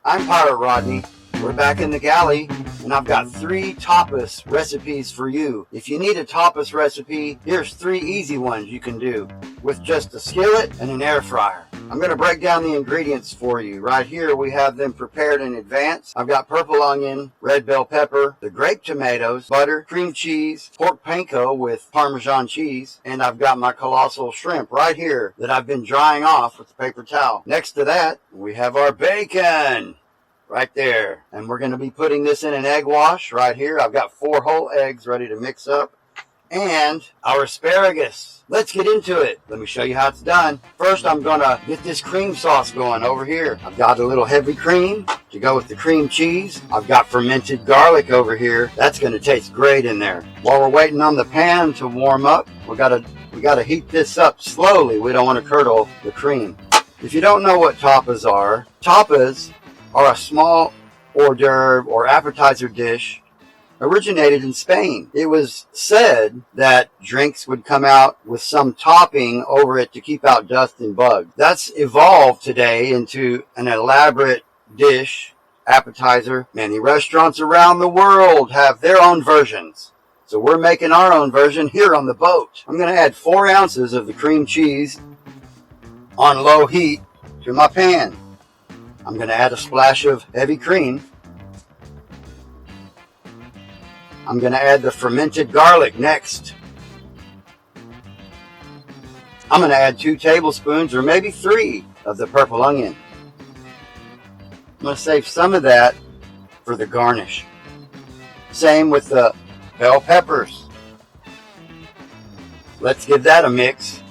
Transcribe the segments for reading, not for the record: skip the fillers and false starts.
I'm Pirate Rodney. We're back in the galley, and I've got 3 tapas recipes for you. If you need a tapas recipe, here's 3 easy ones you can do with just a skillet and an air fryer. I'm going to break down the ingredients for you. Right here, we have them prepared in advance. I've got purple onion, red bell pepper, the grape tomatoes, butter, cream cheese, pork panko with Parmesan cheese, and I've got my colossal shrimp right here that I've been drying off with a paper towel. Next to that, we have our bacon right there. And we're going to be putting this in an egg wash right here. I've got 4 whole eggs ready to mix up. And our asparagus. Let's get into it. Let me show you how it's done. First, I'm going to get this cream sauce going over here. I've got a little heavy cream to go with the cream cheese. I've got fermented garlic over here. That's going to taste great in there. While we're waiting on the pan to warm up, we got to heat this up slowly. We don't want to curdle the cream. If you don't know what tapas are a small hors d'oeuvre or appetizer dish originated in Spain. It was said that drinks would come out with some topping over it to keep out dust and bugs. That's evolved today into an elaborate dish, appetizer. Many restaurants around the world have their own versions. So we're making our own version here on the boat. I'm going to add 4 ounces of the cream cheese on low heat to my pan. I'm going to add a splash of heavy cream. I'm going to add the fermented garlic next. I'm going to add 2 tablespoons or maybe 3 of the purple onion. I'm going to save some of that for the garnish. Same with the bell peppers. Let's give that a mix.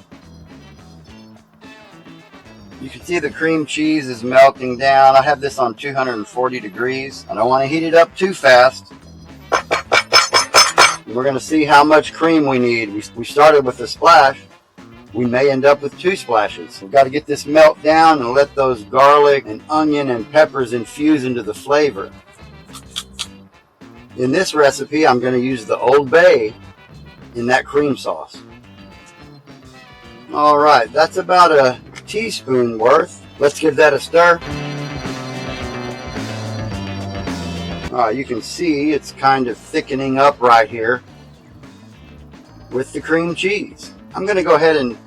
You can see the cream cheese is melting down. I have this on 240 degrees. I don't want to heat it up too fast. We're going to see how much cream we need. We started with a splash. We may end up with 2 splashes. We've got to get this melt down and let those garlic and onion and peppers infuse into the flavor. In this recipe, I'm going to use the Old Bay in that cream sauce. All right, that's about a teaspoon worth. Let's give that a stir. You can see it's kind of thickening up right here with the cream cheese. I'm going to go ahead and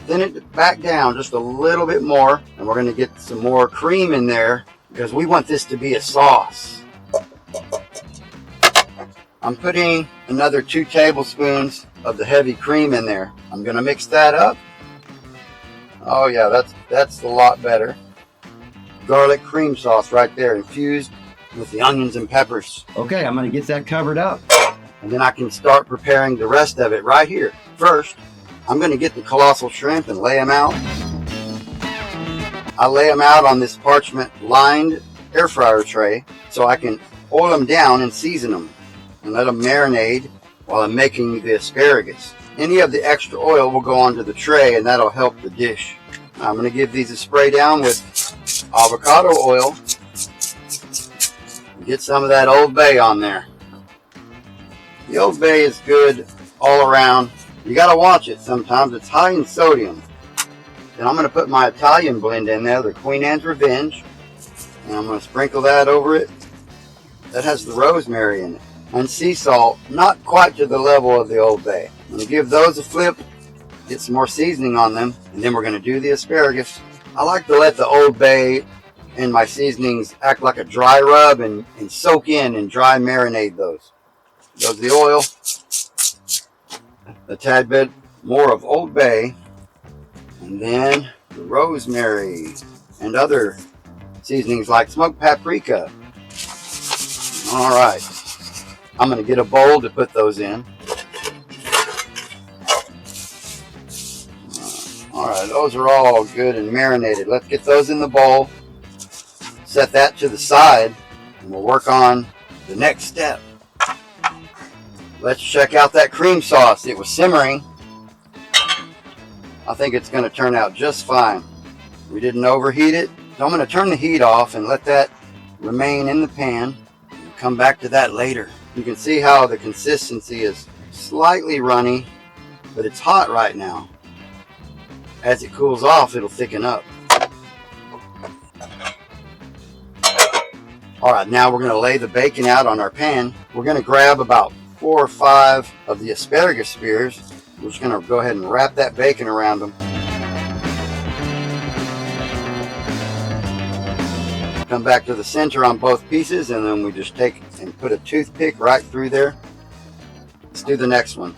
thin it back down just a little bit more, and we're going to get some more cream in there because we want this to be a sauce. I'm putting another 2 tablespoons of the heavy cream in there. I'm going to mix that up. Oh yeah, that's a lot better. Garlic cream sauce right there, infused with the onions and peppers. Okay, I'm going to get that covered up, and then I can start preparing the rest of it right here. First, I'm going to get the colossal shrimp and lay them out. I lay them out on this parchment lined air fryer tray so I can oil them down and season them and let them marinate while I'm making the asparagus. Any of the extra oil will go onto the tray, and that'll help the dish. I'm going to give these a spray down with avocado oil. Get some of that Old Bay on there. The Old Bay is good all around. You got to watch it sometimes. It's high in sodium. Then I'm going to put my Italian blend in there, the Queen Anne's Revenge. And I'm going to sprinkle that over it. That has the rosemary in it. And sea salt, not quite to the level of the Old Bay. I'm going to give those a flip, get some more seasoning on them, and then we're going to do the asparagus. I like to let the Old Bay and my seasonings act like a dry rub and soak in and dry marinate those. Goes the oil, a tad bit more of Old Bay, and then the rosemary and other seasonings like smoked paprika. All right, I'm going to get a bowl to put those in. All right, those are all good and marinated. Let's get those in the bowl. Set that to the side, and we'll work on the next step. Let's check out that cream sauce. It was simmering. I think it's going to turn out just fine. We didn't overheat it. So I'm going to turn the heat off and let that remain in the pan. We'll come back to that later. You can see how the consistency is slightly runny, but it's hot right now. As it cools off, it'll thicken up. All right, now we're going to lay the bacon out on our pan. We're going to grab about 4 or 5 of the asparagus spears. We're just going to go ahead and wrap that bacon around them. Come back to the center on both pieces, and then we just take and put a toothpick right through there. Let's do the next one.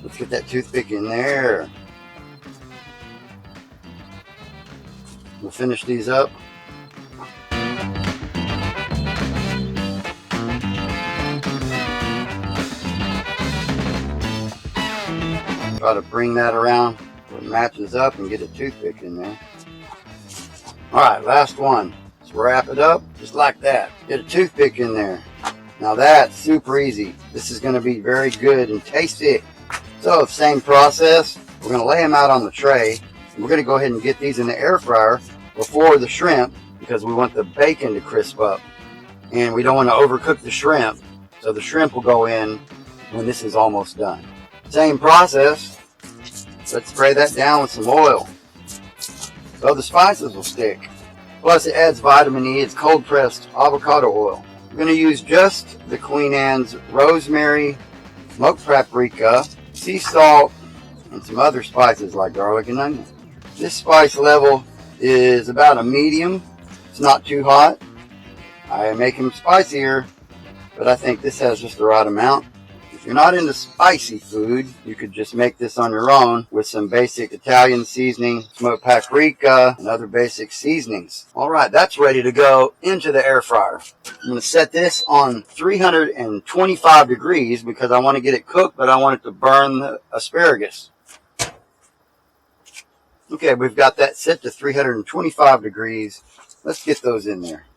Let's get that toothpick in there. We'll finish these up. Try to bring that around so it matches up and get a toothpick in there. Alright, last one. Let's wrap it up just like that. Get a toothpick in there. Now that's super easy. This is going to be very good and tasty. So, same process. We're going to lay them out on the tray. And we're going to go ahead and get these in the air fryer before the shrimp because we want the bacon to crisp up. And we don't want to overcook the shrimp. So the shrimp will go in when this is almost done. Same process. Let's spray that down with some oil so the spices will stick. Plus it adds vitamin E. It's cold pressed avocado oil. We're going to use just the Queen Anne's rosemary, smoked paprika, sea salt, and some other spices like garlic and onion. This spice level is about a medium. It's not too hot. I make them spicier, but I think this has just the right amount. If you're not into spicy food, you could just make this on your own with some basic Italian seasoning, smoked paprika, and other basic seasonings. Alright, that's ready to go into the air fryer. I'm going to set this on 325 degrees because I want to get it cooked, but I want it to burn the asparagus. Okay, we've got that set to 325 degrees. Let's get those in there.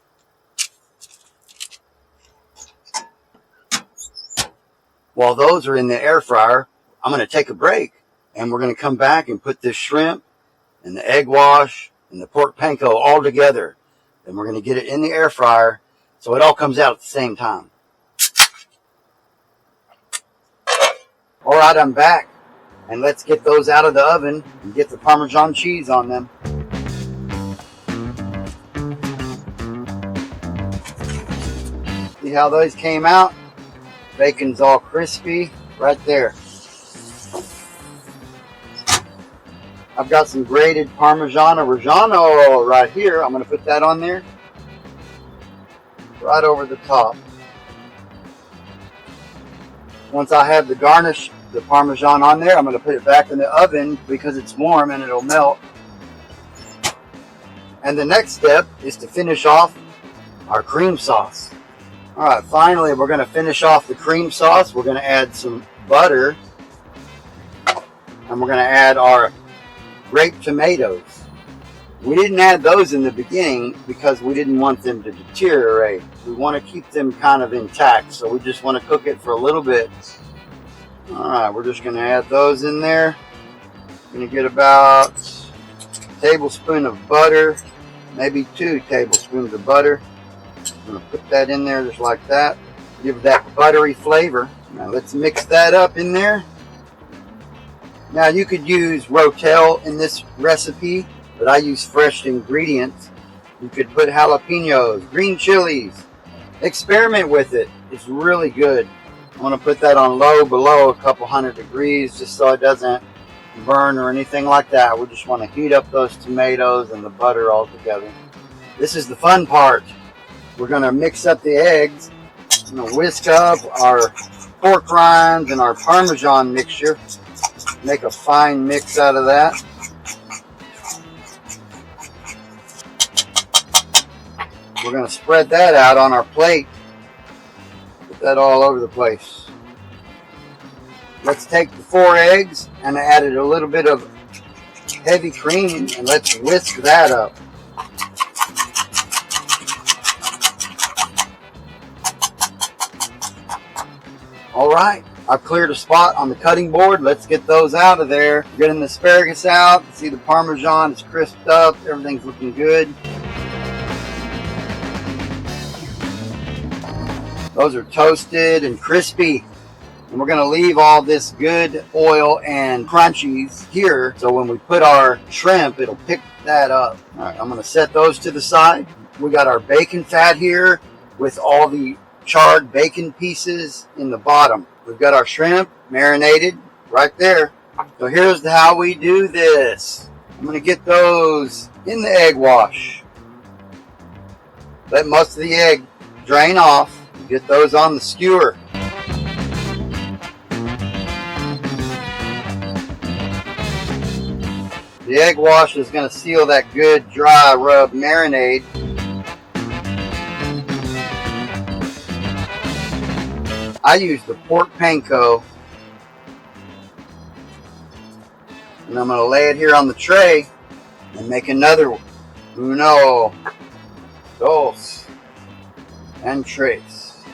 While those are in the air fryer, I'm going to take a break and we're going to come back and put this shrimp and the egg wash and the pork panko all together. And we're going to get it in the air fryer so it all comes out at the same time. All right, I'm back. And let's get those out of the oven and get the Parmesan cheese on them. See how those came out? Bacon's all crispy right there. I've got some grated Parmigiano Reggiano right here. I'm going to put that on there. Right over the top. Once I have the garnish, the Parmesan on there, I'm going to put it back in the oven because it's warm and it'll melt. And the next step is to finish off our cream sauce. Alright, finally we're going to finish off the cream sauce. We're going to add some butter. And we're going to add our grape tomatoes. We didn't add those in the beginning because we didn't want them to deteriorate. We want to keep them kind of intact. So we just want to cook it for a little bit. Alright, we're just going to add those in there. Going to get about a tablespoon of butter. Maybe 2 tablespoons of butter. I'm going to put that in there just like that. Give that buttery flavor. Now let's mix that up in there. Now you could use Rotel in this recipe, but I use fresh ingredients. You could put jalapenos, green chilies. Experiment with it. It's really good. I'm going to put that on low below a couple hundred degrees just so it doesn't burn or anything like that. We just want to heat up those tomatoes and the butter all together. This is the fun part. We're going to mix up the eggs. I'm going to whisk up our pork rinds and our Parmesan mixture. Make a fine mix out of that. We're going to spread that out on our plate. Put that all over the place. Let's take the 4 eggs and add a little bit of heavy cream and let's whisk that up. Alright, I've cleared a spot on the cutting board. Let's get those out of there. Getting the asparagus out. See the Parmesan is crisped up. Everything's looking good. Those are toasted and crispy. And we're going to leave all this good oil and crunchies here, so when we put our shrimp, it'll pick that up. All right, I'm going to set those to the side. We got our bacon fat here with all the charred bacon pieces in the bottom. We've got our shrimp marinated right there. So here's how we do this. I'm going to get those in the egg wash. Let most of the egg drain off. Get those on the skewer. The egg wash is going to seal that good dry rub marinade. I use the pork panko. And I'm going to lay it here on the tray and make another one. Uno, dos, and tres.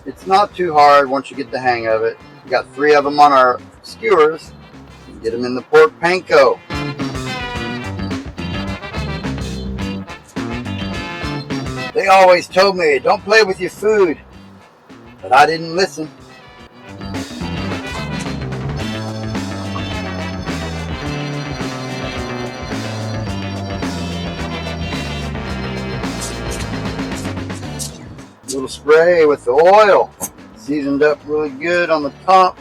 It's not too hard once you get the hang of it. We got 3 of them on our skewers. Get them in the pork panko. They always told me, don't play with your food. But I didn't listen. Little spray with the oil. Seasoned up really good on the top.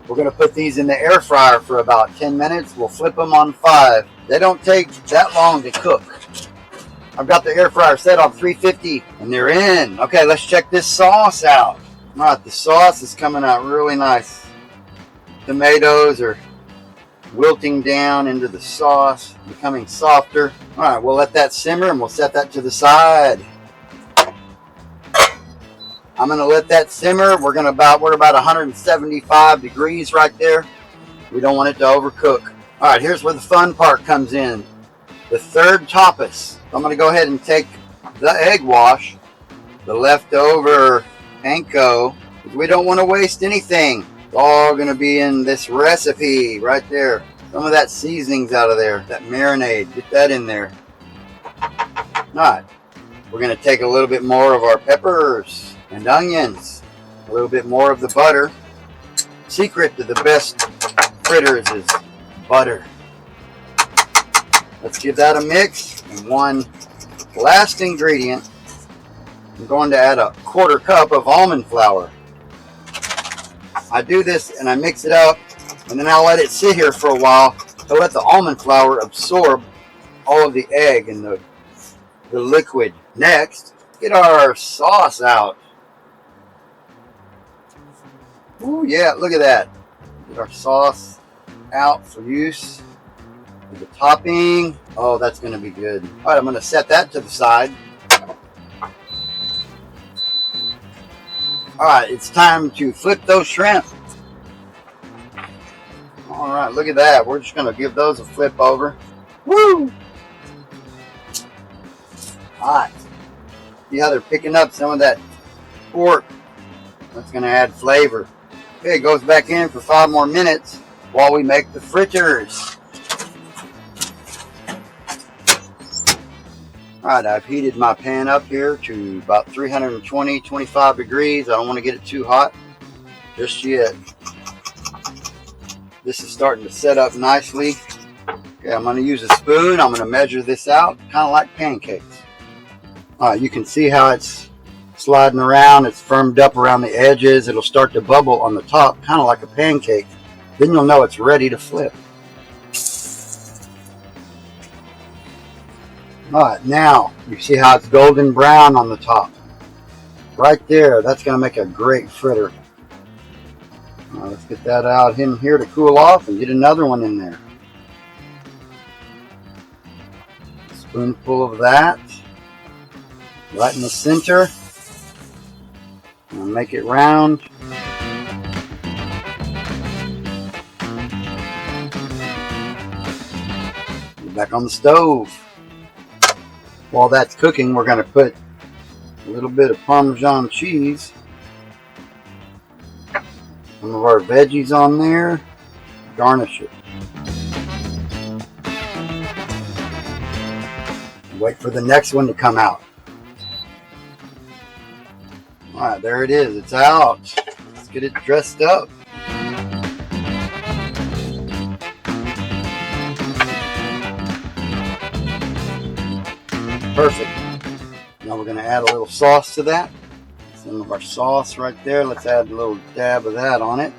We're going to put these in the air fryer for about 10 minutes. We'll flip them on 5. They don't take that long to cook. I've got the air fryer set on 350 and they're in. Okay, let's check this sauce out. All right, the sauce is coming out really nice. Tomatoes are wilting down into the sauce, becoming softer. All right, we'll let that simmer and we'll set that to the side. I'm going to let that simmer. We're about 175 degrees right there. We don't want it to overcook. All right, here's where the fun part comes in. The third tapas. I'm going to go ahead and take the egg wash, the leftover panko, because we don't want to waste anything. It's all going to be in this recipe right there. Some of that seasoning's out of there, that marinade. Get that in there. All right, we're going to take a little bit more of our peppers and onions, a little bit more of the butter. Secret to the best fritters is butter. Let's give that a mix. And one last ingredient, I'm going to add a 1/4 cup of almond flour. I do this and I mix it up, and then I'll let it sit here for a while to let the almond flour absorb all of the egg and the liquid. Next, get our sauce out. Oh yeah, look at that. Get our sauce out for use. The topping. Oh, that's going to be good. All right, I'm going to set that to the side. All right, it's time to flip those shrimp. All right, look at that. We're just going to give those a flip over. Woo! Hot. See how they're picking up some of that pork. That's going to add flavor. Okay, it goes back in for 5 more minutes while we make the fritters. Alright, I've heated my pan up here to about 320-25 degrees. I don't want to get it too hot just yet. This is starting to set up nicely. Okay, I'm going to use a spoon. I'm going to measure this out, kind of like pancakes. Alright, you can see how it's sliding around. It's firmed up around the edges. It'll start to bubble on the top, kind of like a pancake. Then you'll know it's ready to flip. Alright, now you see how it's golden brown on the top. Right there, that's going to make a great fritter. Alright, let's get that out in here to cool off and get another one in there. A spoonful of that. Right in the center. And make it round. Get back on the stove. While that's cooking, we're going to put a little bit of Parmesan cheese. Some of our veggies on there. Garnish it. Wait for the next one to come out. Alright, there it is. It's out. Let's get it dressed up. Perfect. Now we're going to add a little sauce to that. Some of our sauce right there. Let's add a little dab of that on it.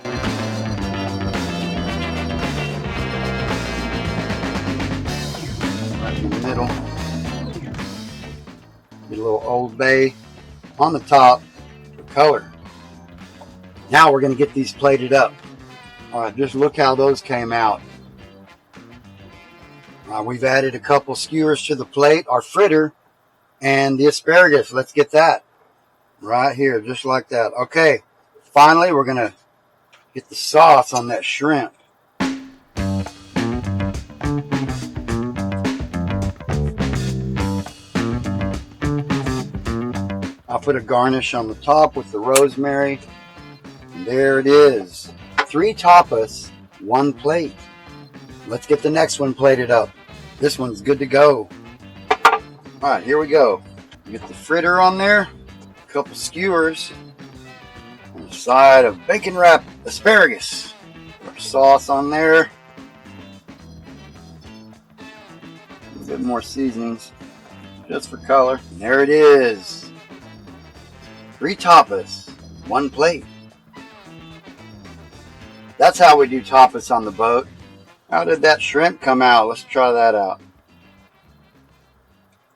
Right in the middle. Get a little Old Bay on the top for color. Now we're going to get these plated up. Alright, just look how those came out. We've added a couple skewers to the plate, our fritter, and the asparagus. Let's get that right here, just like that. Okay, finally we're going to get the sauce on that shrimp. I'll put a garnish on the top with the rosemary. And there it is. 3 tapas, 1 plate. Let's get the next one plated up. This one's good to go. Alright, here we go. Get the fritter on there. A couple skewers. On the side of bacon wrapped asparagus. Our sauce on there. A bit more seasonings. Just for color. And there it is. 3 tapas, 1 plate. That's how we do tapas on the boat. How did that shrimp come out? Let's try that out.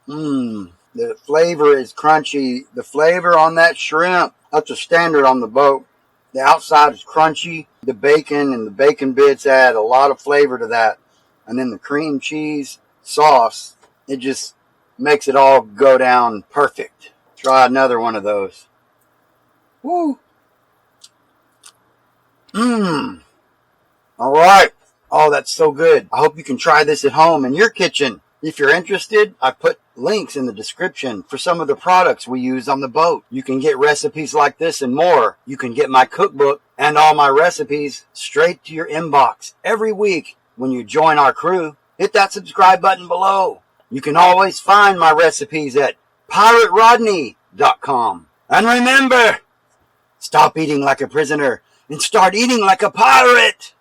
The flavor is crunchy. The flavor on that shrimp, that's a standard on the boat. The outside is crunchy. The bacon and the bacon bits add a lot of flavor to that. And then the cream cheese sauce, it just makes it all go down perfect. Try another one of those. Woo! All right. Oh, that's so good. I hope you can try this at home in your kitchen. If you're interested, I put links in the description for some of the products we use on the boat. You can get recipes like this and more. You can get my cookbook and all my recipes straight to your inbox every week when you join our crew. Hit that subscribe button below. You can always find my recipes at piraterodney.com. And remember, stop eating like a prisoner and start eating like a pirate.